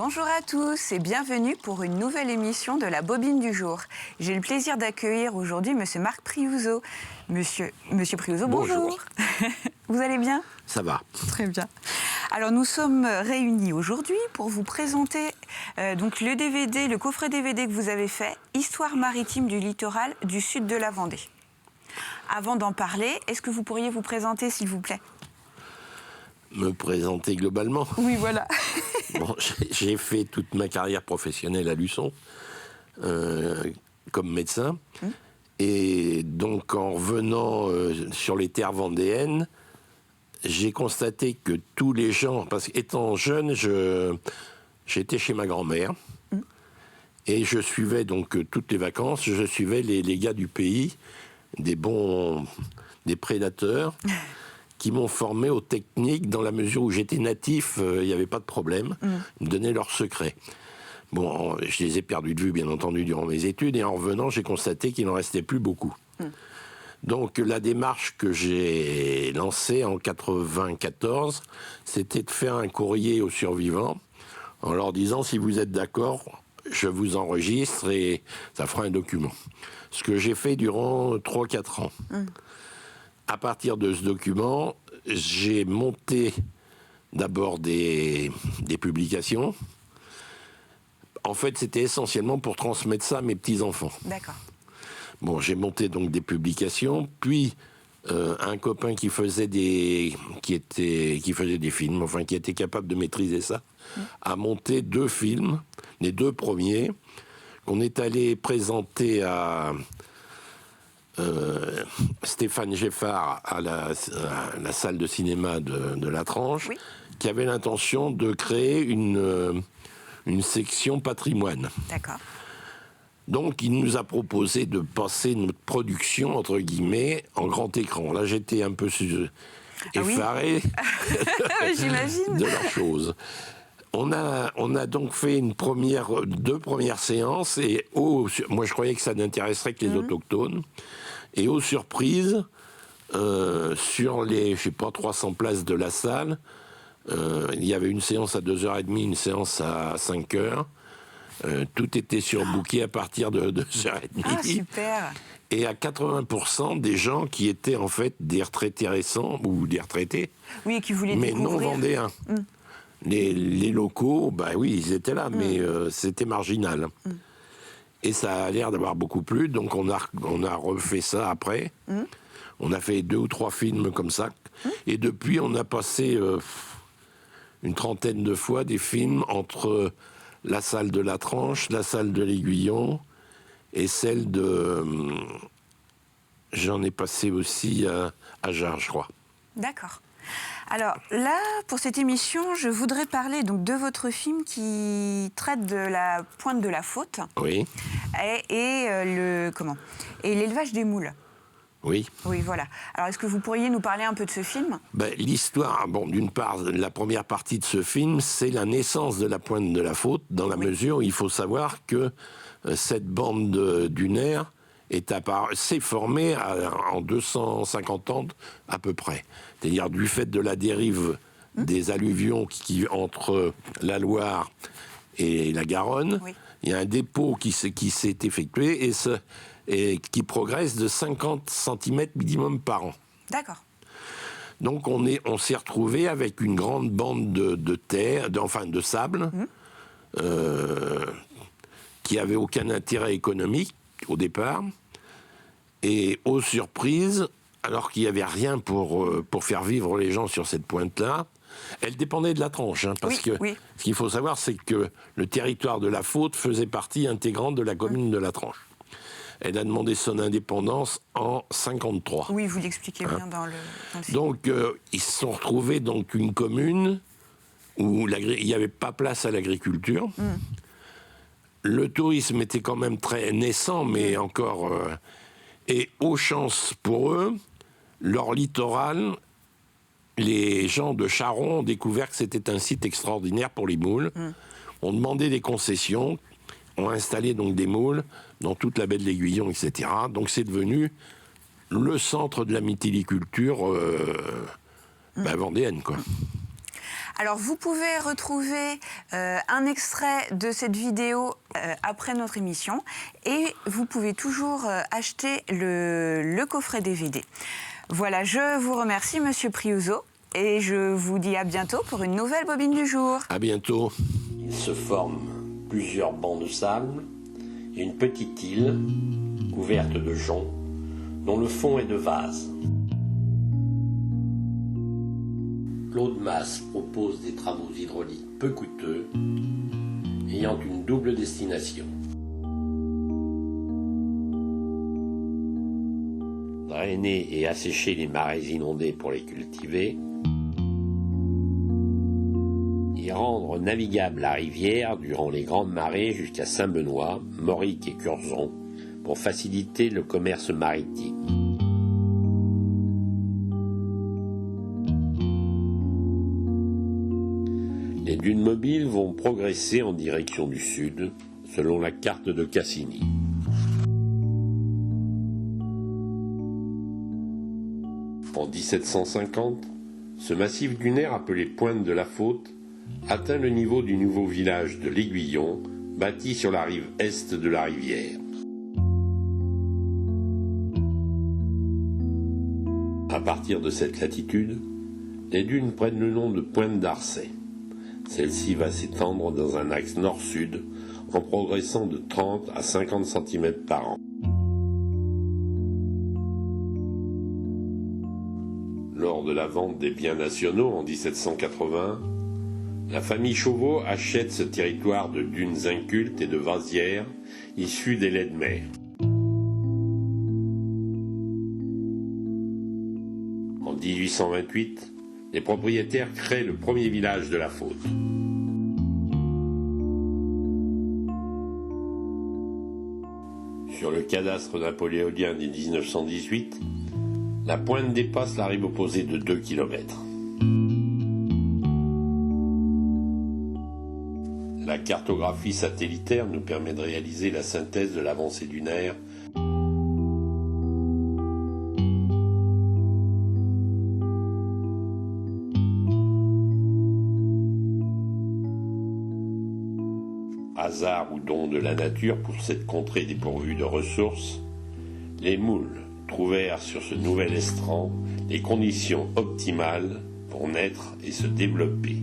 Bonjour à tous et bienvenue pour une nouvelle émission de la Bobine du jour. J'ai le plaisir d'accueillir aujourd'hui Monsieur Marc Priouzeau. Monsieur Priouzeau, bonjour. Vous allez bien? Ça va. Très bien. Alors nous sommes réunis aujourd'hui pour vous présenter donc le DVD, le coffret DVD que vous avez fait, Histoire maritime du littoral du sud de la Vendée. Avant d'en parler, est-ce que vous pourriez vous présenter s'il vous plaît? Me présenter globalement. Oui, voilà. Bon, j'ai fait toute ma carrière professionnelle à Luçon, comme médecin. Et donc, en revenant sur les terres vendéennes, j'ai constaté que tous les gens... Parce qu'étant jeune, j'étais chez ma grand-mère. Et je suivais donc toutes les vacances, je suivais les gars du pays, des prédateurs... qui m'ont formé aux techniques dans la mesure où j'étais natif, il n'y avait pas de problème. Ils me donnaient leurs secrets. Bon, je les ai perdus de vue, bien entendu, durant mes études, et en revenant, j'ai constaté qu'il n'en restait plus beaucoup. Donc, la démarche que j'ai lancée en 1994, c'était de faire un courrier aux survivants, en leur disant, si vous êtes d'accord, je vous enregistre et ça fera un document. Ce que j'ai fait durant 3-4 ans. À partir de ce document, j'ai monté d'abord des publications. En fait, c'était essentiellement pour transmettre ça à mes petits-enfants. D'accord. Bon, j'ai monté donc des publications, puis un copain qui faisait des films, enfin qui était capable de maîtriser ça, a monté 2 films, les 2 premiers, qu'on est allé présenter à... Stéphane Geffard à la salle de cinéma de La Tranche, qui avait l'intention de créer une section patrimoine. D'accord. Donc, il nous a proposé de passer notre production, entre guillemets, en grand écran. Là, j'étais un peu effaré J'imagine. de la chose. On a donc fait 2 premières séances, et moi je croyais que ça n'intéresserait que les autochtones. Et aux surprises, sur les, 300 places de la salle, il y avait une séance à 2h30, une séance à 5h. Tout était surbooké à partir de 2h30. Ah, super. Et à 80% des gens qui étaient en fait des retraités récents, ou des retraités, oui, qui voulaient mais découvrir. non vendéens. Les locaux, bah oui, ils étaient là, mais c'était marginal. Et ça a l'air d'avoir beaucoup plu, donc on a refait ça après. On a fait 2 ou 3 films comme ça. Et depuis, on a passé une 30aine de fois des films entre la salle de La Tranche, la salle de l'Aiguillon et celle de... J'en ai passé aussi à Jar, je crois. D'accord. Alors là, pour cette émission, je voudrais parler donc de votre film qui traite de la pointe de la Faute. Oui. Et l'élevage des moules. Oui. Oui, voilà. Alors, est-ce que vous pourriez nous parler un peu de ce film? L'histoire, d'une part, la première partie de ce film, c'est la naissance de la pointe de la Faute, dans la mesure où il faut savoir que cette bande dunaire s'est formée en 250 ans à peu près. C'est-à-dire du fait de la dérive des alluvions qui entre la Loire et la Garonne, il y a un dépôt qui s'est effectué et qui progresse de 50 cm minimum par an. D'accord. Donc on s'est retrouvé avec une grande bande de terre, de sable, qui avait aucun intérêt économique au départ, et aux surprises, alors qu'il n'y avait rien pour faire vivre les gens sur cette pointe-là, elle dépendait de La Tranche, parce que ce qu'il faut savoir, c'est que le territoire de la Faute faisait partie intégrante de la commune de La Tranche. Elle a demandé son indépendance en 1953. Oui, vous l'expliquez bien dans le film. Donc, ils se sont retrouvés donc une commune où il n'y avait pas place à l'agriculture. Le tourisme était quand même très naissant, mais encore... et aux chances pour eux, leur littoral, les gens de Charon ont découvert que c'était un site extraordinaire pour les moules. Ont demandé des concessions, ont installé donc des moules dans toute la baie de l'Aiguillon, etc. Donc c'est devenu le centre de la mytiliculture vendéenne, quoi. Alors, vous pouvez retrouver un extrait de cette vidéo après notre émission et vous pouvez toujours acheter le coffret DVD. Voilà, je vous remercie, Monsieur Priuso, et je vous dis à bientôt pour une nouvelle bobine du jour. À bientôt. Il se forme plusieurs bancs de sable et une petite île couverte de joncs dont le fond est de vase. Claude Masse propose des travaux hydrauliques peu coûteux ayant une double destination. Drainer et assécher les marais inondés pour les cultiver. Y rendre navigable la rivière durant les grandes marées jusqu'à Saint-Benoît, Mauric et Curzon pour faciliter le commerce maritime. Les dunes mobiles vont progresser en direction du sud, selon la carte de Cassini. En 1750, ce massif dunaire appelé Pointe de la Faute atteint le niveau du nouveau village de l'Aiguillon, bâti sur la rive est de la rivière. À partir de cette latitude, les dunes prennent le nom de Pointe d'Arcet. Celle-ci va s'étendre dans un axe nord-sud en progressant de 30 à 50 cm par an. Lors de la vente des biens nationaux en 1780, la famille Chauveau achète ce territoire de dunes incultes et de vasières issues des laits de mer. En 1828, les propriétaires créent le premier village de la Faute. Sur le cadastre napoléonien de 1918, la pointe dépasse la rive opposée de 2 km. La cartographie satellitaire nous permet de réaliser la synthèse de l'avancée dunaire. Hasard ou don de la nature pour cette contrée dépourvue de ressources, les moules trouvèrent sur ce nouvel estran les conditions optimales pour naître et se développer.